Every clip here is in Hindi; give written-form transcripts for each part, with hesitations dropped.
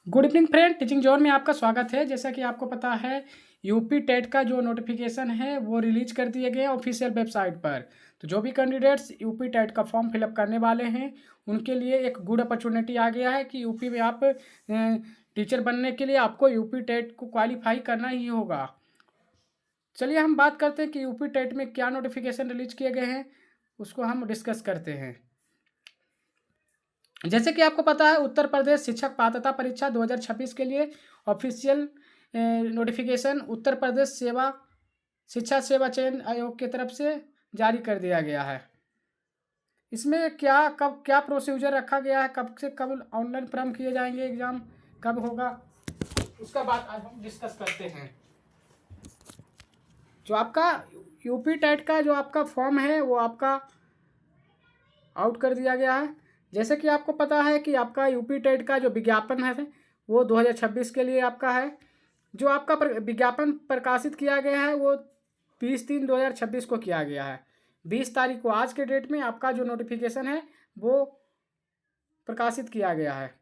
Good evening friend, teaching zone में आपका स्वागत है। जैसा कि आपको पता है, यूपी टेट का जो नोटिफिकेशन है वो रिलीज कर दिए गए ऑफिशियल वेबसाइट पर। तो जो भी कैंडिडेट्स यूपी टेट का फॉर्म फिलअप करने वाले हैं उनके लिए एक गुड अपॉर्चुनिटी आ गया है कि यूपी में आप टीचर बनने के लिए आपको यूपी टेट को क्वालिफाई करना ही होगा। चलिए हम बात करते हैं कि यूपी टेट में क्या नोटिफिकेशन रिलीज किए गए हैं, उसको हम डिस्कस करते हैं। जैसे कि आपको पता है, उत्तर प्रदेश शिक्षक पात्रता परीक्षा 2026 के लिए ऑफिशियल नोटिफिकेशन उत्तर प्रदेश शिक्षा सेवा चयन आयोग की तरफ से जारी कर दिया गया है। इसमें क्या प्रोसीजर रखा गया है, कब से कब ऑनलाइन प्रारंभ किए जाएंगे, एग्ज़ाम कब होगा, उसका बात आज हम डिस्कस करते हैं। जो आपका यूपी टेट का जो आपका फॉर्म है वो आपका आउट कर दिया गया है। जैसे कि आपको पता है कि आपका यूपी टेट का जो विज्ञापन है वो 2026 के लिए आपका है। जो आपका विज्ञापन प्रकाशित किया गया है वो 20/3/2026 को किया गया है। 20 तारीख को आज के डेट में आपका जो नोटिफिकेशन है वो प्रकाशित किया गया है।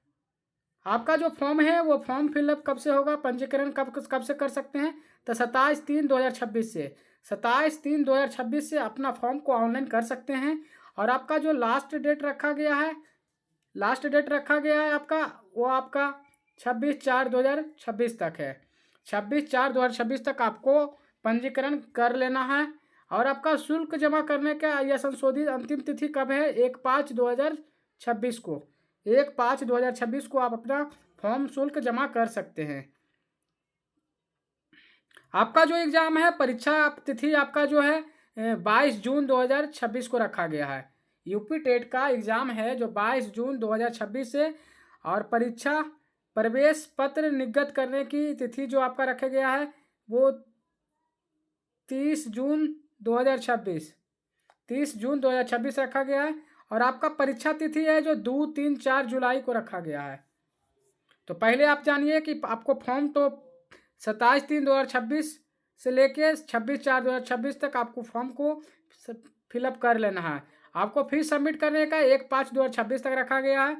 आपका जो फॉर्म है वो फॉर्म फिलअप कब से होगा, पंजीकरण कब से कर सकते हैं, तो 27/3/2026 से 27/3/2026 से अपना फॉर्म को ऑनलाइन कर सकते हैं। और आपका जो लास्ट डेट रखा गया है आपका, वो आपका 26/4/2026 तक है। 26/4/2026 तक आपको पंजीकरण कर लेना है। और आपका शुल्क जमा करने का यह संशोधित अंतिम तिथि कब है, 1/5/2026 को। 1/5/2026 को आप अपना फॉर्म शुल्क जमा कर सकते हैं। आपका जो एग्ज़ाम है, परीक्षा तिथि आपका जो है 22 जून 2026 को रखा गया है। यूपी टेट का एग्ज़ाम है जो 22 जून 2026 से, और परीक्षा प्रवेश पत्र निर्गत करने की तिथि जो आपका रखा गया है वो 30 जून 2026 30 जून 2026 रखा गया है। और आपका परीक्षा तिथि है जो 2, 3, 4 जुलाई को रखा गया है। तो पहले आप जानिए कि आपको फॉर्म तो 27/3/2026 से लेके 26/4/2026 तक आपको फॉर्म को फिलअप कर लेना है। आपको फीस सबमिट करने का 1/5/2026 तक रखा गया है।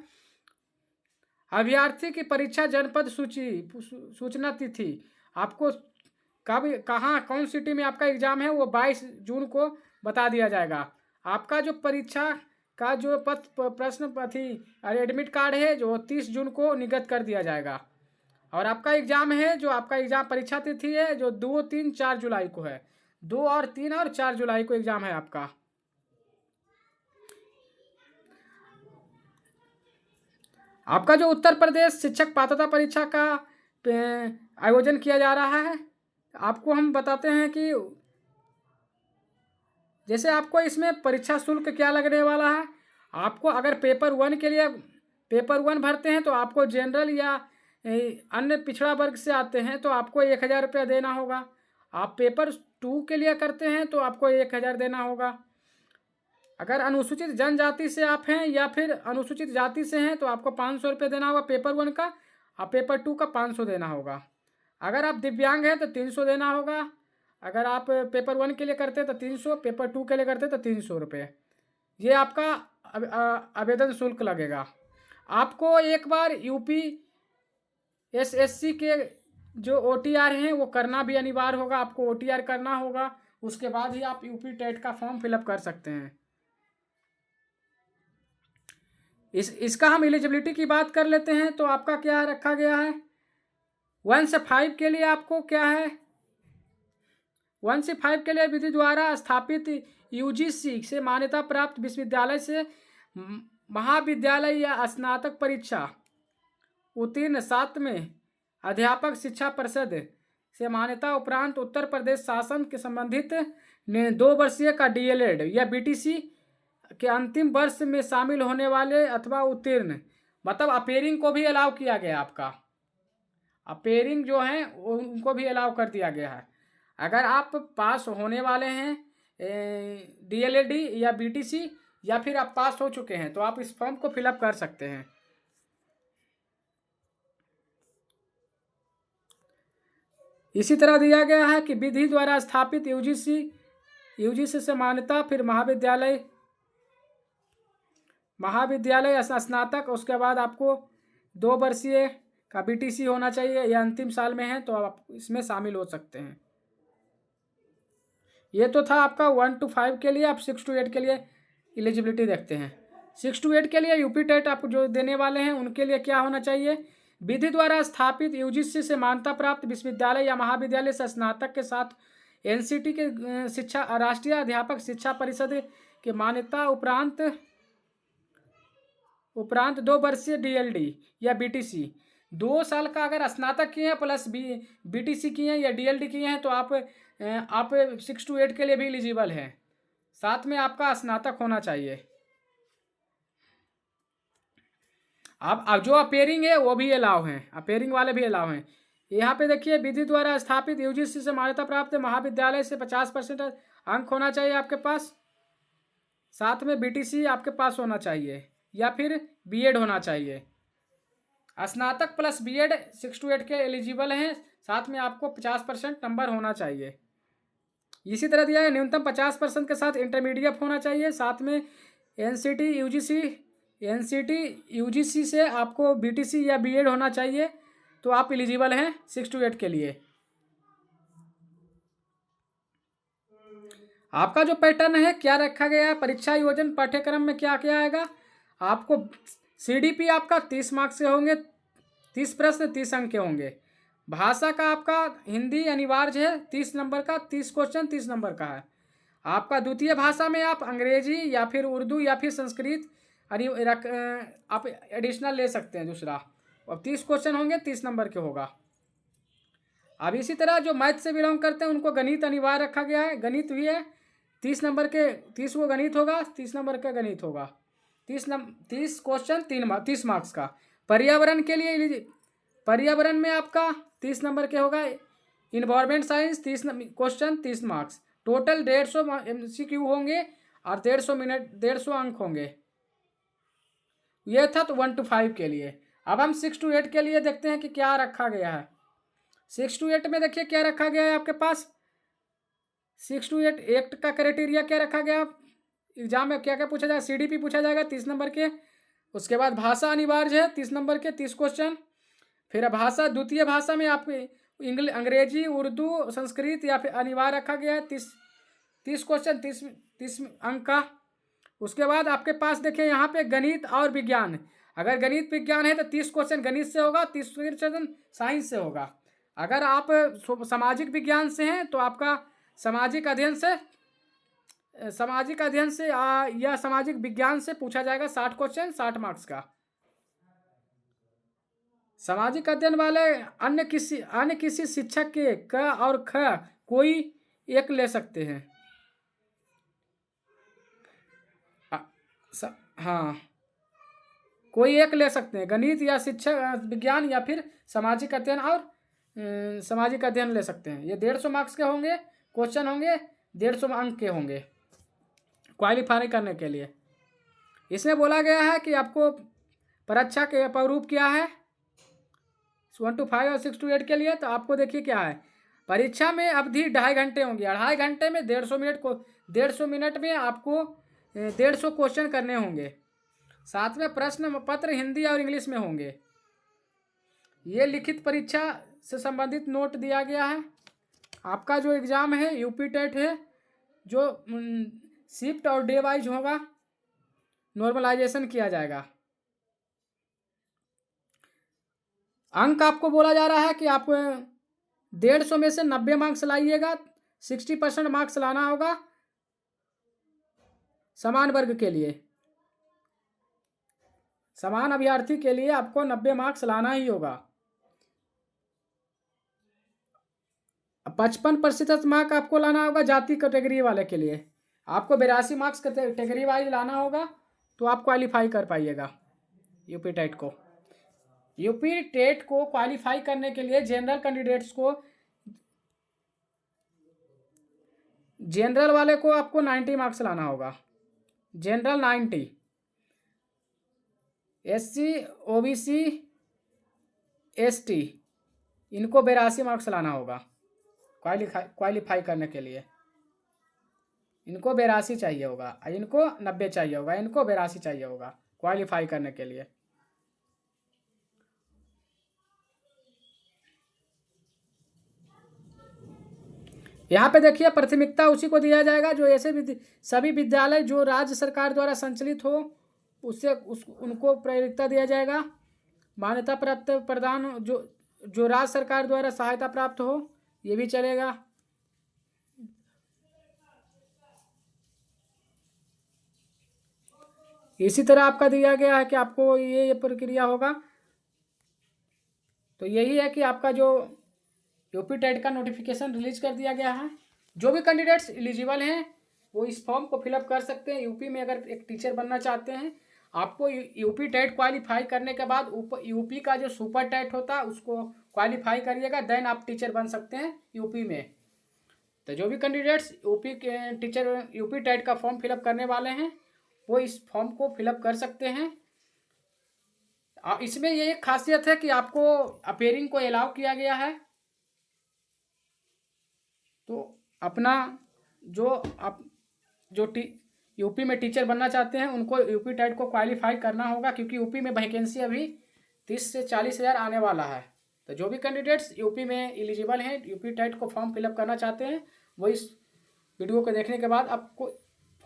अभ्यर्थी की परीक्षा जनपद सूचना तिथि आपको कब, कहाँ, कौन सिटी में आपका एग्ज़ाम है वो 22 जून को बता दिया जाएगा। आपका जो परीक्षा का जो प्रश्न पथी एडमिट कार्ड है जो 30 जून को निर्गत कर दिया जाएगा। और आपका एग्ज़ाम है जो आपका एग्ज़ाम परीक्षा तिथि है जो 2, 3, 4 जुलाई को है। 2 और 3 और 4 जुलाई को एग्ज़ाम है आपका। आपका जो उत्तर प्रदेश शिक्षक पात्रता परीक्षा का आयोजन किया जा रहा है, आपको हम बताते हैं कि जैसे आपको इसमें परीक्षा शुल्क क्या लगने वाला है। आपको अगर पेपर 1 के लिए पेपर 1 भरते हैं तो आपको जनरल या अन्य पिछड़ा वर्ग से आते हैं तो आपको 1,000 रुपया देना होगा। आप पेपर 2 के लिए करते हैं तो आपको 1,000 देना होगा। अगर अनुसूचित जनजाति से आप हैं या फिर अनुसूचित जाति से हैं तो आपको 500 रुपये देना होगा पेपर 1 का, और पेपर 2 का 500 देना होगा। अगर आप दिव्यांग हैं तो 300 देना होगा। अगर आप पेपर 1 के लिए करते हैं तो 300, पेपर 2 के लिए करते हैं तो 300 रुपये। ये आपका आवेदन शुल्क लगेगा। आपको एक बार UPSSC के जो OTR हैं वो करना भी अनिवार्य होगा। आपको OTR करना होगा, उसके बाद ही आप यूपी टेट का फॉर्म फिलअप कर सकते हैं। इसका हम एलिजिबिलिटी की बात कर लेते हैं तो आपका क्या रखा गया है। 1 से 5 के लिए आपको क्या है, 1 से 5 के लिए विधि द्वारा स्थापित UGC से मान्यता प्राप्त विश्वविद्यालय से महाविद्यालय या स्नातक परीक्षा उत्तीर्ण 7 में अध्यापक शिक्षा परिषद से मान्यता उपरांत उत्तर प्रदेश शासन के संबंधित ने 2 वर्षीय का DLED या BTC के अंतिम वर्ष में शामिल होने वाले अथवा उत्तीर्ण, मतलब अपेयरिंग को भी अलाउ किया गया। आपका अपेयरिंग जो है उनको भी अलाउ कर दिया गया है। अगर आप पास होने वाले हैं DLED या BTC या फिर आप पास हो चुके हैं तो आप इस फॉर्म को फिलअप कर सकते हैं। इसी तरह दिया गया है कि विधि द्वारा स्थापित UGC से मान्यता, फिर महाविद्यालय स्नातक, उसके बाद आपको 2 वर्षीय का BTC होना चाहिए, या अंतिम साल में है तो आप इसमें शामिल हो सकते हैं। ये तो था आपका 1 to 5 के लिए। आप 6 to 8 के लिए एलिजिबिलिटी देखते हैं। 6 to 8 के लिए यूपी टेट आपको जो देने वाले हैं उनके लिए क्या होना चाहिए? विधि द्वारा स्थापित यूजीसी से मान्यता प्राप्त विश्वविद्यालय या महाविद्यालय से स्नातक के साथ एनसीटी के शिक्षा राष्ट्रीय अध्यापक शिक्षा परिषद के मान्यता उपरांत 2 वर्षीय DLD या BTC 2 साल का अगर स्नातक किए हैं प्लस BTC किए हैं या DLD किए हैं तो आप 6 to 8 के लिए भी एलिजिबल हैं। साथ में आपका स्नातक होना चाहिए। अब जो अपेयरिंग है वो भी अलाउ हैं, अपेयरिंग वाले भी अलाउ हैं। यहाँ पे देखिए, विधि द्वारा स्थापित यूजीसी से मान्यता प्राप्त महाविद्यालय से 50% अंक होना चाहिए आपके पास। साथ में BTC आपके पास होना चाहिए या फिर B.Ed होना चाहिए। स्नातक प्लस B.Ed 6 to 8 के एलिजिबल हैं। साथ में आपको 50% नंबर होना चाहिए। इसी तरह दिया है, न्यूनतम 50% के साथ इंटरमीडिएट होना चाहिए। साथ में NCT UGC से आपको BTC या B.Ed होना चाहिए तो आप एलिजिबल हैं 6 to 8 के लिए। आपका जो पैटर्न है क्या रखा गया है, परीक्षा आयोजन पाठ्यक्रम में क्या क्या आएगा? आपको CDP आपका 30 मार्क्स के होंगे, 30 प्रश्न 30 अंक के होंगे। भाषा का आपका हिंदी अनिवार्य है, 30 नंबर का, 30 क्वेश्चन 30 नंबर का है। आपका द्वितीय भाषा में आप अंग्रेजी या फिर उर्दू या फिर संस्कृत आप एडिशनल ले सकते हैं दूसरा, और 30 क्वेश्चन होंगे, 30 नंबर के होगा। अब इसी तरह जो मैथ से बिलोंग करते हैं उनको गणित अनिवार्य रखा गया है। गणित भी है 30 नंबर के, 30 को गणित होगा, 30 नंबर का गणित होगा। 30 क्वेश्चन 30 मार्क्स का। पर्यावरण के लिए, पर्यावरण में आपका 30 नंबर के होगा। Environment science 30 question 30 marks. Total 150 MCQ होंगे और 150 मिनट 150 अंक होंगे। ये था तो 1 to 5 के लिए। अब हम 6 to 8 के लिए देखते हैं कि क्या रखा गया है। 6 to 8 में देखिए क्या रखा गया है आपके पास। 6 to 8 एक्ट का क्राइटेरिया क्या रखा गया? एग्जाम में क्या क्या पूछा जाएगा? CDP पूछा जाएगा 30 नंबर के। उसके बाद भाषा अनिवार्य है 30 नंबर के, 30 क्वेश्चन। फिर भाषा, द्वितीय भाषा में आपको अंग्रेजी, उर्दू, संस्कृत या फिर अनिवार्य रखा गया है 30 क्वेश्चन 30 अंक का। उसके बाद आपके पास देखिए यहाँ पे गणित और विज्ञान। अगर गणित विज्ञान है तो 30 क्वेश्चन गणित से होगा, 30 क्वेश्चन साइंस से होगा। अगर आप सामाजिक विज्ञान से हैं तो आपका सामाजिक अध्ययन से या सामाजिक विज्ञान से पूछा जाएगा 60 क्वेश्चन 60 मार्क्स का। सामाजिक अध्ययन वाले अन्य किसी शिक्षक के क और ख कोई एक ले सकते हैं। हाँ, कोई एक ले सकते हैं, गणित या शिक्षक विज्ञान या फिर सामाजिक अध्ययन और सामाजिक अध्ययन ले सकते हैं। ये 150 मार्क्स के होंगे, क्वेश्चन होंगे, 150 अंक के होंगे क्वालिफाई करने के लिए। इसमें बोला गया है कि आपको परीक्षा के प्रारूप क्या है 1 to 5 और 6 to 8 के लिए। तो आपको देखिए क्या है, परीक्षा में अवधि 2.5 घंटे होंगे। 2.5 घंटे में 150 मिनट में आपको 150 क्वेश्चन करने होंगे। साथ में प्रश्न पत्र हिंदी और इंग्लिश में होंगे। ये लिखित परीक्षा से संबंधित नोट दिया गया है। आपका जो एग्ज़ाम है यूपी टेट है, जो शिफ्ट और डे वाइज होगा, नॉर्मलाइजेशन किया जाएगा। अंक आपको बोला जा रहा है कि आप 150 में से 90 मार्क्स लाइएगा, 60% मार्क्स लाना होगा समान वर्ग के लिए। समान अभ्यर्थी के लिए आपको 90 मार्क्स लाना ही होगा। 55% मार्क आपको लाना होगा जाति कैटेगरी वाले के लिए। आपको 82 मार्क्स कैटेगरी वाइज लाना होगा तो आप क्वालिफाई कर पाइएगा यूपी टेट को। यूपी टेट को क्वालिफाई करने के लिए जनरल कैंडिडेट्स को, जनरल वाले को आपको 90 मार्क्स लाना होगा, जनरल 90, SC OBC ST इनको 82 मार्क्स लाना होगा क्वालिफाई करने के लिए। इनको 82 चाहिए होगा, इनको 90 चाहिए होगा, इनको 82 चाहिए होगा क्वालिफाई करने के लिए। यहाँ पे देखिए प्राथमिकता उसी को दिया जाएगा जो ऐसे सभी विद्यालय जो राज्य सरकार द्वारा संचालित हो उससे उनको प्राथमिकता दिया जाएगा। मान्यता प्राप्त प्रदान जो राज्य सरकार द्वारा सहायता प्राप्त हो ये भी चलेगा। इसी तरह आपका दिया गया है कि आपको ये प्रक्रिया होगा। तो यही है कि आपका जो यूपी टेट का नोटिफिकेशन रिलीज कर दिया गया है। जो भी कैंडिडेट्स एलिजिबल हैं वो इस फॉर्म को फिलअप कर सकते हैं। यूपी में अगर एक टीचर बनना चाहते हैं आपको यूपी टेट क्वालिफाई करने के बाद यूपी का जो सुपर टेट होता है उसको क्वालिफाई करिएगा, देन आप टीचर बन सकते हैं यूपी में। तो जो भी कैंडिडेट्स यूपी के टीचर यूपी टेट का फॉर्म फिलअप करने वाले हैं वो इस फॉर्म को फिलअप कर सकते हैं। इसमें ये एक खासियत है कि आपको अपेयरिंग को अलाउ किया गया है। तो अपना जो यूपी में टीचर बनना चाहते हैं उनको यूपी टेट को क्वालिफाई करना होगा, क्योंकि यूपी में वैकेंसी अभी 30 से 40 हज़ार आने वाला है। तो जो भी कैंडिडेट्स यूपी में एलिजिबल हैं यूपी टेट को फॉर्म फिलअप करना चाहते हैं वो इस वीडियो को देखने के बाद आपको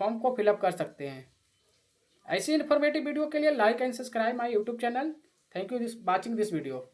फॉर्म को फिलअप कर सकते हैं। ऐसी इन्फॉर्मेटिव वीडियो के लिए like and subscribe my YouTube channel. Thank you watching this video.